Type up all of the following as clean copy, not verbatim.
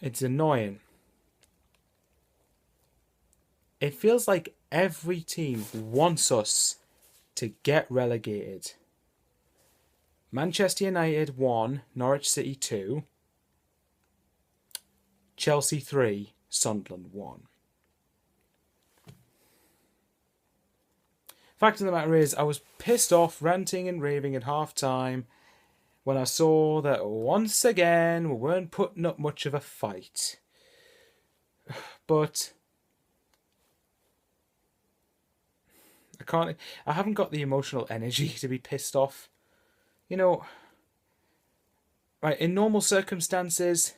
It's annoying. It feels like every team wants us to get relegated. Manchester United 1, Norwich City 2, Chelsea 3, Sunderland 1. Fact of the matter is, I was pissed off, ranting and raving at half time when I saw that once again we weren't putting up much of a fight. But I haven't got the emotional energy to be pissed off. You know, right, in normal circumstances,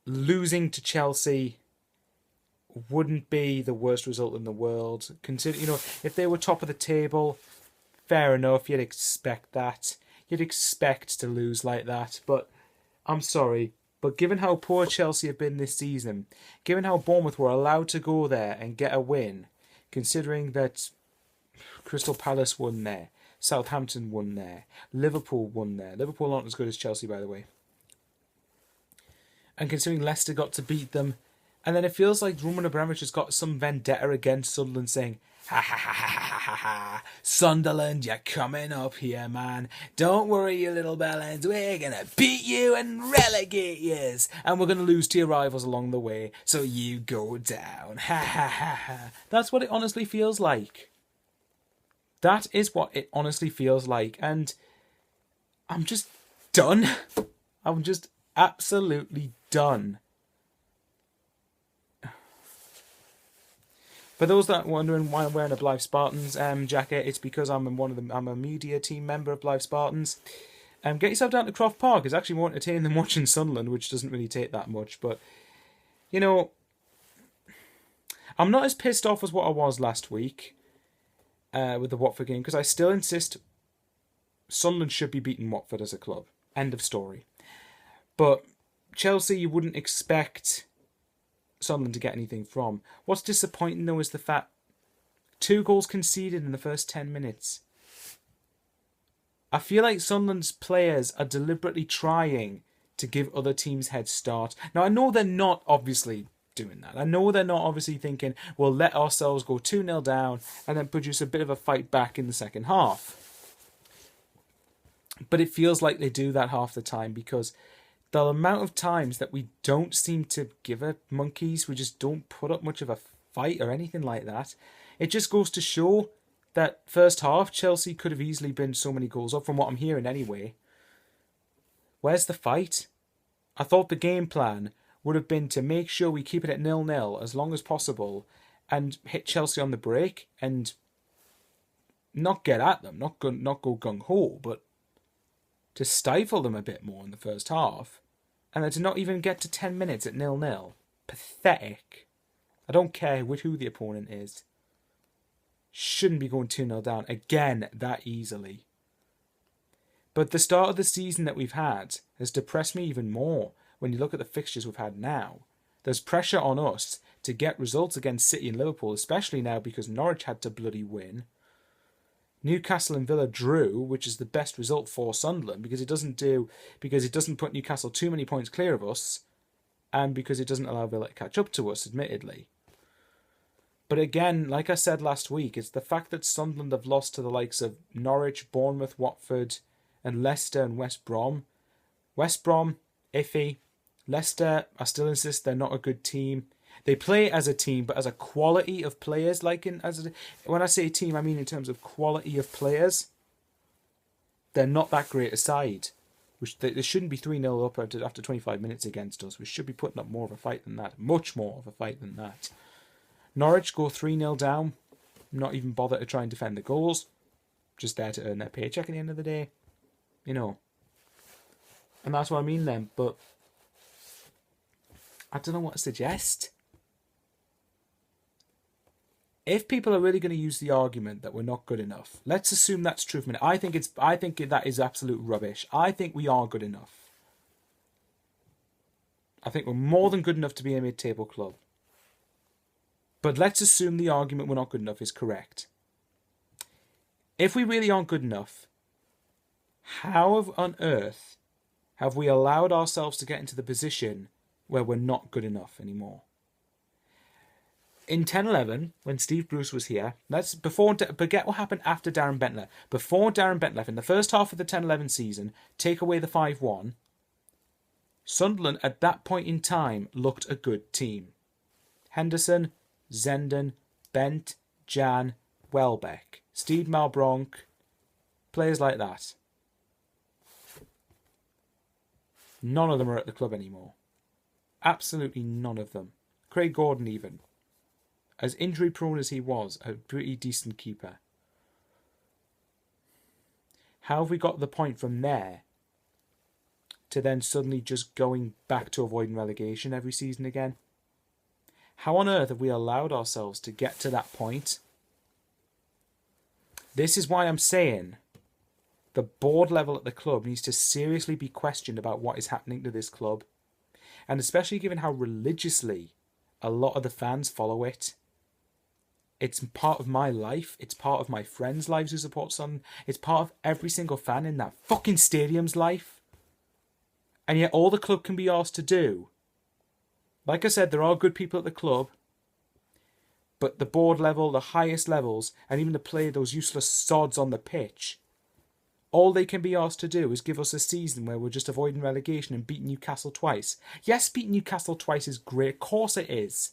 losing to Chelsea wouldn't be the worst result in the world. Consider, if they were top of the table, fair enough, you'd expect that. You'd expect to lose like that. But I'm sorry, but given how poor Chelsea have been this season, given how Bournemouth were allowed to go there and get a win, considering that Crystal Palace won there, Southampton won there, Liverpool won there. Liverpool aren't as good as Chelsea, by the way. And considering Leicester got to beat them, and then it feels like Roman Abramovich has got some vendetta against Sunderland, saying, ha ha ha ha ha ha ha, Sunderland, you're coming up here, man. Don't worry, you little bellends. We're going to beat you and relegate yous. And we're going to lose to your rivals along the way, so you go down. Ha ha ha ha. That's what it honestly feels like. That is what it honestly feels like. And I'm just done. I'm just absolutely done. For those that are wondering why I'm wearing a Blythe Spartans jacket, it's because I'm a media team member of Blythe Spartans. Get yourself down to Croft Park. It's actually more entertaining than watching Sunderland, which doesn't really take that much. But, I'm not as pissed off as what I was last week with the Watford game, because I still insist Sunderland should be beating Watford as a club. End of story. But Chelsea, you wouldn't expect Sunderland to get anything from. What's disappointing, though, is the fact 2 goals conceded in the first 10 minutes. I feel like Sunderland's players are deliberately trying to give other teams head start. Now, I know they're not obviously doing that. I know they're not obviously thinking, we'll let ourselves go 2-0 down and then produce a bit of a fight back in the second half. But it feels like they do that half the time, because the amount of times that we don't seem to give a monkeys, we just don't put up much of a fight or anything like that. It just goes to show that first half, Chelsea could have easily been so many goals up, from what I'm hearing anyway. Where's the fight? I thought the game plan would have been to make sure we keep it at 0-0 as long as possible and hit Chelsea on the break and not get at them, not go gung-ho, but to stifle them a bit more in the first half, and then to not even get to 10 minutes at 0-0. Pathetic. I don't care who the opponent is. Shouldn't be going 2-0 down again that easily. But the start of the season that we've had has depressed me even more when you look at the fixtures we've had now. There's pressure on us to get results against City and Liverpool, especially now because Norwich had to bloody win. Newcastle and Villa drew, which is the best result for Sunderland, because it doesn't put Newcastle too many points clear of us, and because it doesn't allow Villa to catch up to us, admittedly. But again, like I said last week, it's the fact that Sunderland have lost to the likes of Norwich, Bournemouth, Watford, and Leicester and West Brom. West Brom, iffy. Leicester, I still insist they're not a good team. They play as a team, but as a quality of players, when I say team, I mean in terms of quality of players, they're not that great a side. They shouldn't be 3-0 up after 25 minutes against us. We should be putting up more of a fight than that. Much more of a fight than that. Norwich go 3-0 down, not even bother to try and defend the goals. Just there to earn their paycheck at the end of the day. And that's what I mean then, but I don't know what to suggest. If people are really going to use the argument that we're not good enough, let's assume that's true for a minute. I think that is absolute rubbish. I think we are good enough. I think we're more than good enough to be a mid-table club. But let's assume the argument we're not good enough is correct. If we really aren't good enough, how on earth have we allowed ourselves to get into the position where we're not good enough anymore. In 10-11, when Steve Bruce was here, forget what happened after Darren Bent left. Before Darren Bent left, in the first half of the 10-11 season, take away the 5-1, Sunderland at that point in time looked a good team. Henderson, Zenden, Bent, Jan, Welbeck, Steve Malbronk, players like that. None of them are at the club anymore. Absolutely none of them. Craig Gordon even. As injury prone as he was, a pretty decent keeper. How have we got to the point from there to then suddenly just going back to avoiding relegation every season again? How on earth have we allowed ourselves to get to that point? This is why I'm saying the board level at the club needs to seriously be questioned about what is happening to this club. And especially given how religiously a lot of the fans follow it. It's part of my life. It's part of my friends' lives who support Sunderland. It's part of every single fan in that fucking stadium's life. And yet all the club can be asked to do, like I said, there are good people at the club, but the board level, the highest levels, and even those useless sods on the pitch, all they can be asked to do is give us a season where we're just avoiding relegation and beating Newcastle twice. Yes, beating Newcastle twice is great. Of course it is.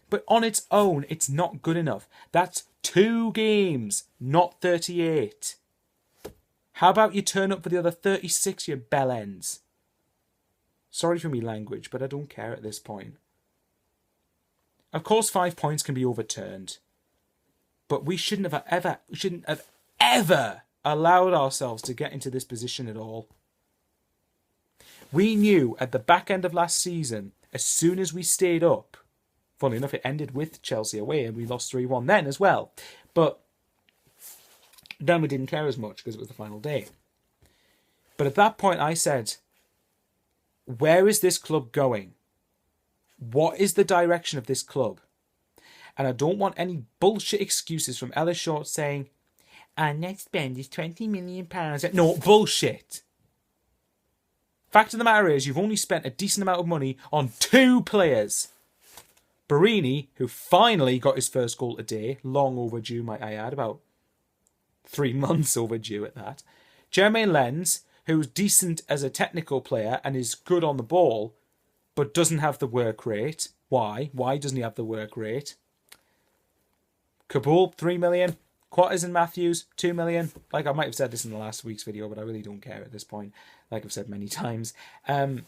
But on its own, it's not good enough. That's 2 games, not 38. How about you turn up for the other 36, you bellends? Sorry for me language, but I don't care at this point. Of course, 5 points can be overturned. But we shouldn't have ever allowed ourselves to get into this position at all. We knew at the back end of last season, as soon as we stayed up, funnily enough, it ended with Chelsea away and we lost 3-1 then as well. But then we didn't care as much because it was the final day. But at that point I said, where is this club going? What is the direction of this club? And I don't want any bullshit excuses from Ellis Short saying, our next spend is £20 million. No, bullshit. Fact of the matter is, you've only spent a decent amount of money on 2 players. Barini, who finally got his first goal today, long overdue, might I add, about 3 months overdue at that. Jermaine Lenz, who's decent as a technical player and is good on the ball, but doesn't have the work rate. Why? Why doesn't he have the work rate? Kabul, 3 million. Quatters and Matthews, 2 million. Like I might have said this in the last week's video, but I really don't care at this point. Like I've said many times. So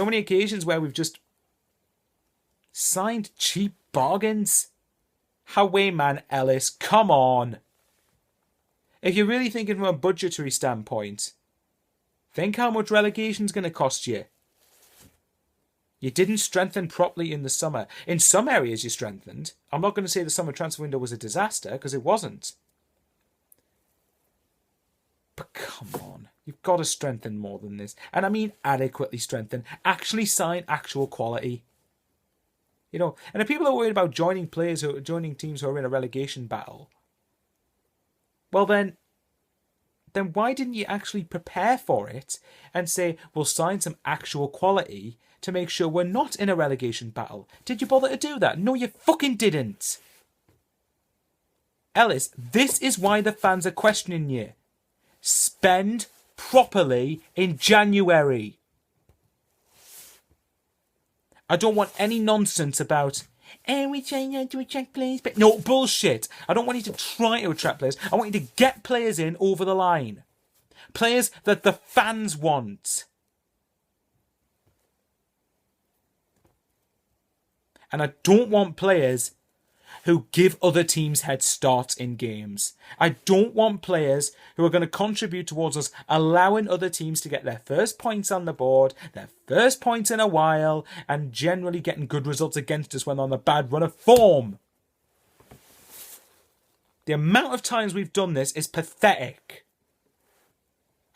many occasions where we've just signed cheap bargains. Highwayman Ellis, come on. If you're really thinking from a budgetary standpoint, think how much relegation's going to cost you. You didn't strengthen properly in the summer. In some areas you strengthened. I'm not going to say the summer transfer window was a disaster, because it wasn't. But come on. You've got to strengthen more than this. And I mean adequately strengthen. Actually sign actual quality. And if people are worried about joining teams who are in a relegation battle, well then why didn't you actually prepare for it and say, we'll sign some actual quality to make sure we're not in a relegation battle? Did you bother to do that? No, you fucking didn't. Ellis, this is why the fans are questioning you. Spend properly in January. I don't want any nonsense about, we're trying not to attract players. But no, bullshit. I don't want you to try to attract players. I want you to get players in over the line. Players that the fans want. And I don't want players who give other teams head starts in games. I don't want players who are going to contribute towards us allowing other teams to get their first points on the board, their first points in a while, and generally getting good results against us when they're on a bad run of form. The amount of times we've done this is pathetic.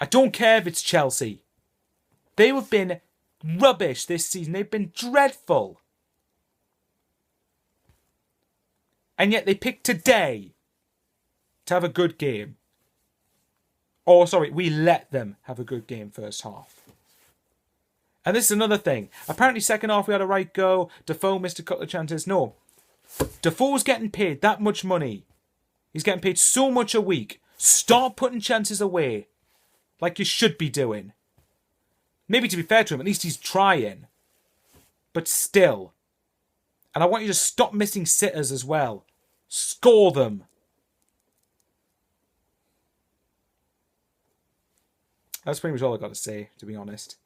I don't care if it's Chelsea. They have been rubbish this season. They've been dreadful. And yet they picked today to have a good game. We let them have a good game first half. And this is another thing. Apparently second half we had a right go. Defoe missed a couple of chances. No. Defoe's getting paid that much money. He's getting paid so much a week. Stop putting chances away. Like you should be doing. Maybe to be fair to him, at least he's trying. But still. And I want you to stop missing sitters as well. Score them. That's pretty much all I've got to say, to be honest.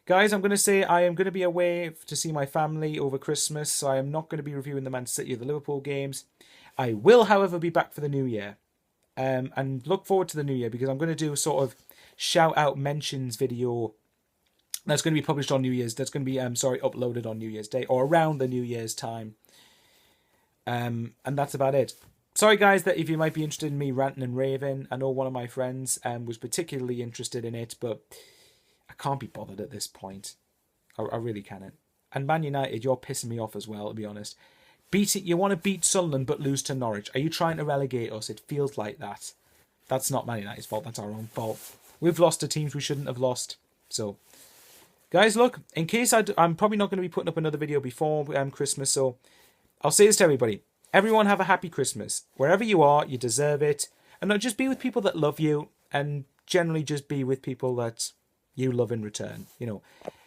Guys, I'm going to say I am going to be away to see my family over Christmas, so I am not going to be reviewing the Man City or the Liverpool games. I will, however, be back for the new year. And look forward to the new year, because I'm going to do a sort of shout-out mentions video that's going to be published on New Year's. That's going to be, uploaded on New Year's Day, or around the New Year's time. And that's about it. Sorry, guys, that if you might be interested in me ranting and raving. I know one of my friends was particularly interested in it, but I can't be bothered at this point. I really can't. And Man United, you're pissing me off as well, to be honest. You want to beat Sunderland but lose to Norwich. Are you trying to relegate us? It feels like that. That's not Man United's fault. That's our own fault. We've lost to teams we shouldn't have lost. So, guys, look, in case I'm probably not going to be putting up another video before Christmas, so I'll say this to everybody. Everyone have a happy Christmas. Wherever you are, you deserve it. And not just be with people that love you, and generally just be with people that you love in return. You know,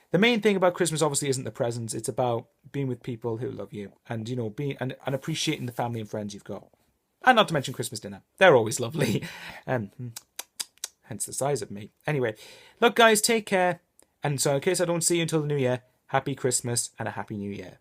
the main thing about Christmas obviously isn't the presents. It's about being with people who love you, and you know, being and appreciating the family and friends you've got. And not to mention Christmas dinner. They're always lovely. Hence the size of me. Anyway, look, guys, take care. And so in case I don't see you until the new year, happy Christmas and a happy new year.